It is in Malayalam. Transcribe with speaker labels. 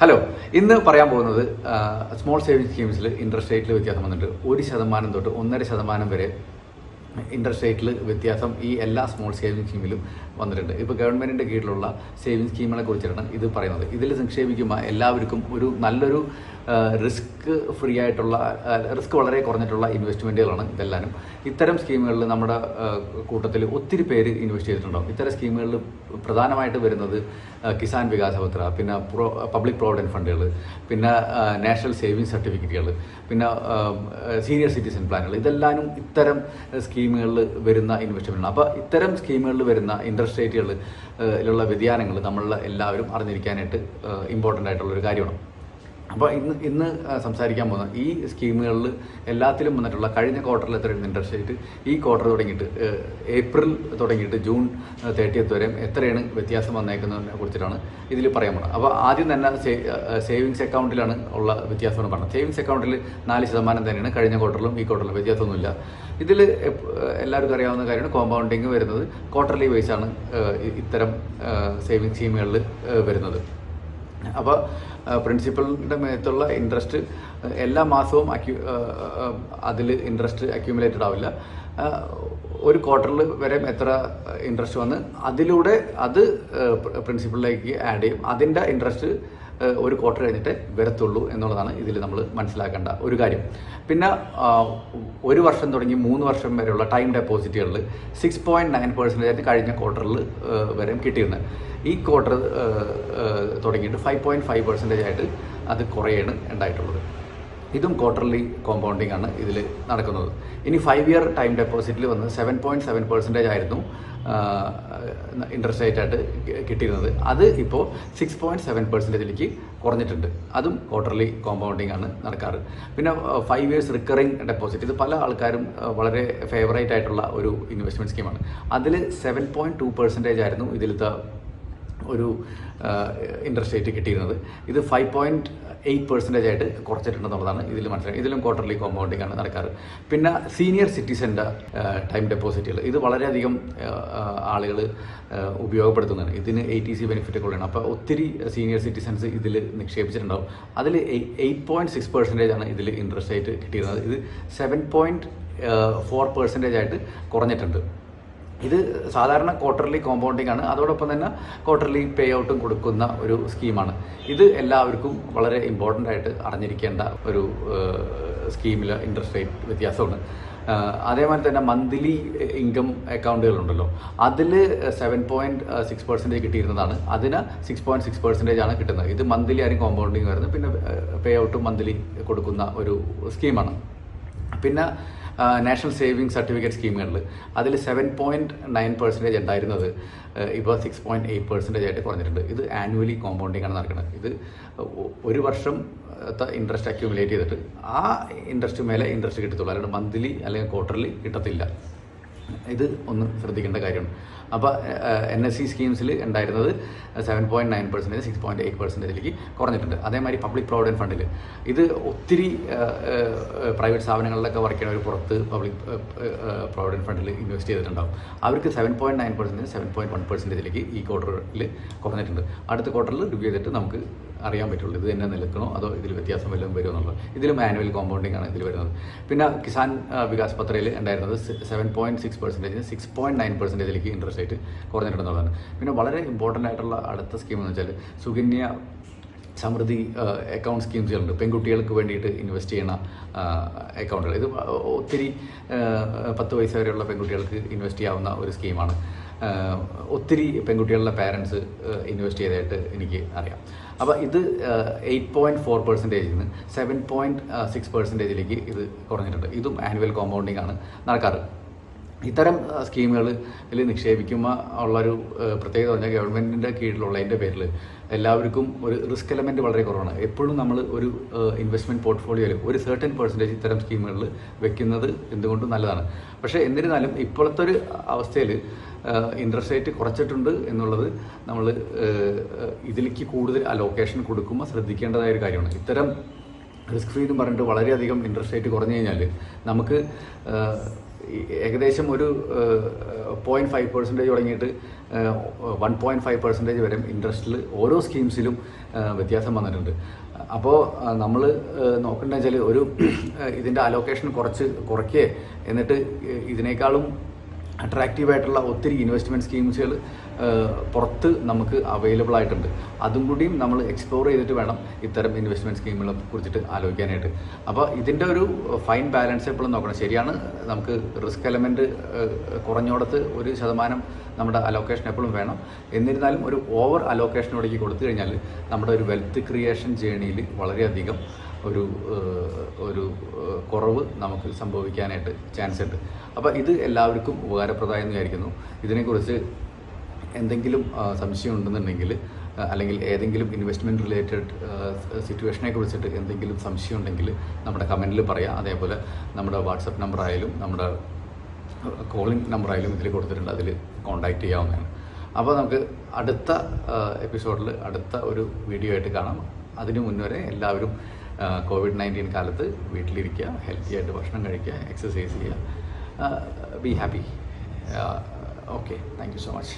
Speaker 1: ഹലോ, ഇന്ന് പറയാൻ പോകുന്നത് സ്മോൾ സേവിംഗ് സ്കീംസിൽ ഇൻട്രസ്റ്റ് റേറ്റിൽ വ്യത്യാസം വന്നിട്ട് 1% തൊട്ട് 1.5% വരെ ഇൻട്രസ്റ്റ് റേറ്റിൽ വ്യത്യാസം ഈ എല്ലാ സ്മോൾ സേവിംഗ് സ്കീമിലും വന്നിട്ടുണ്ട്. ഇപ്പോൾ ഗവൺമെൻറ്റിൻ്റെ കീഴിലുള്ള സേവിംഗ് സ്കീമുകളെ കുറിച്ചാണ് ഇത് പറയുന്നത്. ഇതിൽ നിക്ഷേപിക്കുമ്പോൾ എല്ലാവർക്കും ഒരു നല്ലൊരു റിസ്ക് ഫ്രീ ആയിട്ടുള്ള റിസ്ക് വളരെ കുറഞ്ഞിട്ടുള്ള ഇൻവെസ്റ്റ്മെൻറ്റുകളാണ് ഇതെല്ലാവരും. ഇത്തരം സ്കീമുകളിൽ നമ്മുടെ കൂട്ടത്തിൽ ഒത്തിരി പേര് ഇൻവെസ്റ്റ് ചെയ്തിട്ടുണ്ടാകും. ഇത്തരം സ്കീമുകളിൽ പ്രധാനമായിട്ട് വരുന്നത് കിസാൻ വികാസ് പത്ര, പിന്നെ പബ്ലിക് പ്രോവിഡൻറ്റ് ഫണ്ടുകൾ, പിന്നെ നാഷണൽ സേവിങ്സ് സർട്ടിഫിക്കറ്റുകൾ, പിന്നെ സീനിയർ സിറ്റിസൺ പ്ലാനുകൾ, ഇതെല്ലാവരും ഇത്തരം സ്കീമുകളിൽ വരുന്ന ഇൻവെസ്റ്റ്മെൻറ്റാണ്. അപ്പോൾ ഇത്തരം സ്കീമുകളിൽ വരുന്ന ഇൻട്രസ്റ്റ് റേറ്റുകളിലുള്ള വ്യതിയാനങ്ങൾ നമ്മൾ എല്ലാവരും അറിഞ്ഞിരിക്കാനായിട്ട് ഇമ്പോർട്ടൻ്റ് ആയിട്ടുള്ളൊരു കാര്യമാണ്. അപ്പോൾ ഇന്ന് സംസാരിക്കാൻ പോകുന്ന ഈ സ്കീമുകളിൽ എല്ലാത്തിലും വന്നിട്ടുള്ള കഴിഞ്ഞ ക്വാർട്ടറിൽ എത്രയാണ് ഇൻട്രസ്റ്റ് റേറ്റ്, ഈ ക്വാർട്ടർ തുടങ്ങിയിട്ട് ഏപ്രിൽ തുടങ്ങിയിട്ട് ജൂൺ 30 വരെ എത്രയാണ് വ്യത്യാസം വന്നേക്കുന്നതിനെ കുറിച്ചിട്ടാണ് ഇതിൽ പറയാൻ പോകുന്നത്. അപ്പോൾ ആദ്യം തന്നെ സേവിങ്സ് അക്കൗണ്ടിലാണ് ഉള്ള വ്യത്യാസമാണ് പറഞ്ഞത്. സേവിങ്സ് അക്കൗണ്ടിൽ 4% തന്നെയാണ് കഴിഞ്ഞ ക്വാർട്ടറിലും ഈ ക്വാർട്ടറിലും, വ്യത്യാസമൊന്നുമില്ല. ഇതിൽ എല്ലാവർക്കും അറിയാവുന്ന കാര്യമാണ് കോമ്പൗണ്ടിങ് വരുന്നത്. ക്വാർട്ടർലി വൈസാണ് ഇത്തരം സേവിങ് സ്കീമുകളിൽ വരുന്നത്. അപ്പോൾ പ്രിൻസിപ്പലിൻ്റെ മേത്തുള്ള ഇൻട്രസ്റ്റ് എല്ലാ മാസവും അതിൽ ഇൻട്രസ്റ്റ് അക്യൂമുലേറ്റഡ് ആവില്ല. ഒരു ക്വാർട്ടറിൽ വരെ എത്ര ഇൻട്രസ്റ്റ് വന്ന് അതിലൂടെ അത് പ്രിൻസിപ്പലിലേക്ക് ആഡ് ചെയ്യും. അതിൻ്റെ ഇൻട്രസ്റ്റ് ഒരു ക്വാർട്ടർ കഴിഞ്ഞിട്ട് വരത്തുള്ളൂ എന്നുള്ളതാണ് ഇതിൽ നമ്മൾ മനസ്സിലാക്കേണ്ട ഒരു കാര്യം. പിന്നെ 1 വർഷം തുടങ്ങി 3 വർഷം വരെയുള്ള ടൈം ഡെപ്പോസിറ്റുകളിൽ 6.9% കഴിഞ്ഞ ക്വാർട്ടറിൽ വരെ കിട്ടിയിരുന്നത്. ഈ ക്വാർട്ടർ തുടങ്ങിയിട്ട് 5.5% ആയിട്ട് അത് കുറയാണ് ഉണ്ടായിട്ടുള്ളത്. ഇതും ക്വാർട്ടർലി കോമ്പൗണ്ടിങ് ആണ് ഇതിൽ നടക്കുന്നത്. ഇനി 5 ഇയർ ടൈം ഡെപ്പോസിറ്റിൽ വന്ന് 7.7% ആയിരുന്നു ഇൻട്രസ്റ്റ് റേറ്റ് ആയിട്ട് കിട്ടിയിരുന്നത്. അത് ഇപ്പോൾ 6.7%ലേക്ക് കുറഞ്ഞിട്ടുണ്ട്. അതും ക്വാർട്ടർലി കോമ്പൗണ്ടിങ് ആണ് നടക്കാറ്. പിന്നെ 5 ഇയേഴ്സ് റിക്കറിംഗ് ഡെപ്പോസിറ്റ്, ഇത് പല ആൾക്കാരും വളരെ ഫേവറേറ്റ് ആയിട്ടുള്ള ഒരു ഇൻവെസ്റ്റ്മെൻറ്റ് സ്കീമാണ്. അതിൽ 7.2% ആയിരുന്നു ഇതിലത്തെ ഒരു ഇൻട്രസ്റ്റ് റേറ്റ് കിട്ടിയിരുന്നത്. ഇത് 5.8% ആയിട്ട് കുറച്ചിട്ടുണ്ടെന്നുള്ളതാണ് ഇതിൽ മനസ്സിലാക്കുക. ഇതിലും ക്വാർട്ടർലി കോമ്പൗണ്ടിങ് ആണ് നടക്കാറ്. പിന്നെ സീനിയർ സിറ്റിസൻ്റെ ടൈം ഡെപ്പോസിറ്റുകൾ, ഇത് വളരെയധികം ആളുകൾ ഉപയോഗപ്പെടുത്തുന്നതാണ്. ഇതിന് ATC ബെനിഫിറ്റ് ഒക്കെ ഉള്ളതാണ്. അപ്പോൾ ഒത്തിരി സീനിയർ സിറ്റിസൺസ് ഇതിൽ നിക്ഷേപിച്ചിട്ടുണ്ടാവും. അതിൽ 8.6% ആണ് ഇതിൽ ഇൻട്രസ്റ്റ് റേറ്റ് കിട്ടിയിരുന്നത്. ഇത് 7.4% ആയിട്ട് കുറഞ്ഞിട്ടുണ്ട്. ഇത് സാധാരണ ക്വാർട്ടർലി കോമ്പൗണ്ടിങ് ആണ്. അതോടൊപ്പം തന്നെ ക്വാർട്ടർലി പേ ഔട്ടും കൊടുക്കുന്ന ഒരു സ്കീമാണ്. ഇത് എല്ലാവർക്കും വളരെ ഇമ്പോർട്ടൻ്റ് ആയിട്ട് അറിഞ്ഞിരിക്കേണ്ട ഒരു സ്കീമിലെ ഇൻട്രസ്റ്റ് റേറ്റ് വ്യത്യാസമാണ്. അതേപോലെ തന്നെ മന്ത്ലി ഇൻകം അക്കൗണ്ടുകളുണ്ടല്ലോ, അതിൽ 7.6% കിട്ടിയിരുന്നതാണ്. അതിന് 6.6% ആണ് കിട്ടുന്നത്. ഇത് മന്ത്ലി ആരും കോമ്പൗണ്ടിങ് വരുന്നത്. പിന്നെ പേ ഔട്ടും മന്ത്ലി കൊടുക്കുന്ന ഒരു സ്കീമാണ്. പിന്നെ നാഷണൽ സേവിങ്സ് സർട്ടിഫിക്കറ്റ് സ്കീമുകളിൽ അതിൽ 7.9% ഉണ്ടായിരുന്നത് ഇപ്പോൾ 6.8% ആയിട്ട് കുറഞ്ഞിട്ടുണ്ട്. ഇത് ആനുവലി കോമ്പൗണ്ടിങ് ആണ് നടക്കുന്നത്. ഇത് 1 വർഷം ഇൻട്രസ്റ്റ് അക്യൂമുലേറ്റ് ചെയ്തിട്ട് ആ ഇൻട്രസ്റ്റ് മേലെ ഇൻട്രസ്റ്റ് കിട്ടത്തുള്ളൂ, അല്ലാണ്ട് മന്ത്ലി അല്ലെങ്കിൽ ക്വാർട്ടർലി കിട്ടത്തില്ല. ഇത് ഒന്ന് ശ്രദ്ധിക്കേണ്ട കാര്യമാണ്. അപ്പോൾ NSC സ്കീംസിൽ ഉണ്ടായിരുന്നത് 7.9% 6.8%ലേക്ക് കുറഞ്ഞിട്ടുണ്ട്. അതേമാതിരി പബ്ലിക് പ്രോവിഡൻറ്റ് ഫണ്ടിൽ ഇത് ഒത്തിരി പ്രൈവറ്റ് സ്ഥാപനങ്ങളിലൊക്കെ വർക്ക് ചെയ്യുന്നവർ പുറത്ത് പബ്ലിക് പ്രോവിഡൻറ്റ് ഫണ്ടിൽ ഇൻവെസ്റ്റ് ചെയ്തിട്ടുണ്ടാകും. അവർക്ക് 7.9% 7.1%ലേക്ക് ഈ ക്വാർട്ടറിൽ കുറഞ്ഞിട്ടുണ്ട്. അടുത്ത ക്വാർട്ടറിൽ റിവ്യൂ ചെയ്തിട്ട് നമുക്ക് അറിയാൻ പറ്റുള്ളൂ ഇത് തന്നെ നിൽക്കണോ അതോ ഇതിൽ വ്യത്യാസം വല്ലതും വരുമോ എന്നുള്ളത്. ഇതിലും ആനുവൽ കോമ്പൗണ്ടിങ് ആണ് ഇതിൽ വരുന്നത്. പിന്നെ കിസാൻ വികാസ് പത്രയിൽ ഉണ്ടായിരുന്നത് 7.6% 6.9%ലേക്ക് ഇൻട്രസ്റ്റ് റേറ്റ് കുറഞ്ഞിട്ടുണ്ടെന്നുള്ളതാണ്. പിന്നെ വളരെ ഇമ്പോർട്ടൻ്റ് ആയിട്ടുള്ള അടുത്ത സ്കീം എന്ന് വെച്ചാൽ സുകന്യ സമൃദ്ധി അക്കൗണ്ട് സ്കീംസുകളുണ്ട്. പെൺകുട്ടികൾക്ക് വേണ്ടിയിട്ട് ഇൻവെസ്റ്റ് ചെയ്യുന്ന അക്കൗണ്ടുകൾ. ഇത് ഒത്തിരി 10 വയസ്സ് വരെയുള്ള പെൺകുട്ടികൾക്ക് ഇൻവെസ്റ്റ് ചെയ്യാവുന്ന ഒരു സ്കീമാണ്. ഒത്തിരി പെൺകുട്ടികളുടെ പാരൻസ് ഇൻവെസ്റ്റ് ചെയ്തതായിട്ട് എനിക്ക് അറിയാം. അപ്പോൾ ഇത് 8.4%-ൽ നിന്ന് 7.6%ലേക്ക് ഇത് കുറഞ്ഞിട്ടുണ്ട്. ഇതും ആനുവൽ കോമ്പൗണ്ടിങ് ആണ് നടക്കാറ്. ഇത്തരം സ്കീമുകളിൽ നിക്ഷേപിക്കുമ്പോൾ ഉള്ളൊരു പ്രത്യേകത പറഞ്ഞാൽ ഗവൺമെൻറ്റിൻ്റെ കീഴിലുള്ളതിൻ്റെ പേരിൽ എല്ലാവർക്കും ഒരു റിസ്ക് എലമെൻറ്റ് വളരെ കുറവാണ്. എപ്പോഴും നമ്മൾ ഒരു ഇൻവെസ്റ്റ്മെൻറ്റ് പോർട്ട്ഫോളിയോയിൽ ഒരു സർട്ടൻ പെർസെൻറ്റേജ് ഇത്തരം സ്കീമുകളിൽ വെക്കുന്നത് എന്തുകൊണ്ടും നല്ലതാണ്. പക്ഷേ എന്നിരുന്നാലും ഇപ്പോഴത്തെ ഒരു അവസ്ഥയിൽ ഇൻട്രസ്റ്റ് റേറ്റ് കുറച്ചിട്ടുണ്ട് എന്നുള്ളത് നമ്മൾ ഇതിലേക്ക് കൂടുതൽ അലോക്കേഷൻ കൊടുക്കുമ്പോൾ ശ്രദ്ധിക്കേണ്ടതായ ഒരു കാര്യമാണ്. ഇത്തരം റിസ്ക് ഫ്രീ എന്ന് പറഞ്ഞിട്ട് വളരെയധികം ഇൻട്രസ്റ്റ് റേറ്റ് കുറഞ്ഞു കഴിഞ്ഞാൽ നമുക്ക് ഏകദേശം ഒരു 0.5% തുടങ്ങിയിട്ട് 1.5% വരെ ഇൻട്രസ്റ്റിൽ ഓരോ സ്കീംസിലും വ്യത്യാസം വന്നിട്ടുണ്ട്. അപ്പോൾ നമ്മൾ നോക്കേണ്ടത് വെച്ചാൽ ഒരു ഇതിൻ്റെ അലോക്കേഷൻ കുറയ്ക്കുക, എന്നിട്ട് ഇതിനേക്കാളും അട്രാക്റ്റീവായിട്ടുള്ള ഒത്തിരി ഇൻവെസ്റ്റ്മെൻറ്റ് സ്കീംസുകൾ പുറത്ത് നമുക്ക് അവൈലബിൾ ആയിട്ടുണ്ട്. അതും കൂടിയും നമ്മൾ എക്സ്പ്ലോർ ചെയ്തിട്ട് വേണം ഇത്തരം ഇൻവെസ്റ്റ്മെൻറ്റ് സ്കീമുകളെ കുറിച്ചിട്ട് ആലോചിക്കാനായിട്ട്. അപ്പോൾ ഇതിൻ്റെ ഒരു ഫൈൻ ബാലൻസ് എപ്പോഴും നോക്കണം. ശരിയാണ്, നമുക്ക് റിസ്ക് എലമെൻറ്റ് കുറഞ്ഞോടത്ത് 1% നമ്മുടെ അലോക്കേഷൻ എപ്പോഴും വേണം. എന്നിരുന്നാലും ഒരു ഓവർ അലോക്കേഷനോടേക്ക് കൊടുത്തു കഴിഞ്ഞാൽ നമ്മുടെ ഒരു വെൽത്ത് ക്രിയേഷൻ ജേണിയിൽ വളരെയധികം ഒരു കുറവ് നമുക്ക് സംഭവിക്കാനായിട്ട് ചാൻസ് ഉണ്ട്. അപ്പോൾ ഇത് എല്ലാവർക്കും ഉപകാരപ്രദമായെന്ന് വിചാരിക്കുന്നു. ഇതിനെക്കുറിച്ച് എന്തെങ്കിലും സംശയം ഉണ്ടെന്നുണ്ടെങ്കിൽ, അല്ലെങ്കിൽ ഏതെങ്കിലും ഇൻവെസ്റ്റ്മെൻറ്റ് റിലേറ്റഡ് സിറ്റുവേഷനെ കുറിച്ചിട്ട് എന്തെങ്കിലും സംശയം ഉണ്ടെങ്കിൽ നമ്മുടെ കമൻറ്റിൽ പറയാം. അതേപോലെ നമ്മുടെ വാട്സപ്പ് നമ്പറായാലും നമ്മുടെ കോളിംഗ് നമ്പറായാലും ഇതിൽ കൊടുത്തിട്ടുണ്ട്, അതിൽ കോൺടാക്റ്റ് ചെയ്യാവുന്നതാണ്. അപ്പോൾ നമുക്ക് അടുത്ത എപ്പിസോഡിൽ അടുത്ത ഒരു വീഡിയോ ആയിട്ട് കാണാം. അതിനു മുൻവരെ എല്ലാവരും COVID-19 കാലത്ത് വീട്ടിലിരിക്കുക, ഹെൽത്തി ആയിട്ട് ഭക്ഷണം കഴിക്കുക, എക്സസൈസ് ചെയ്യുക, be happy. Okay, thank you so much.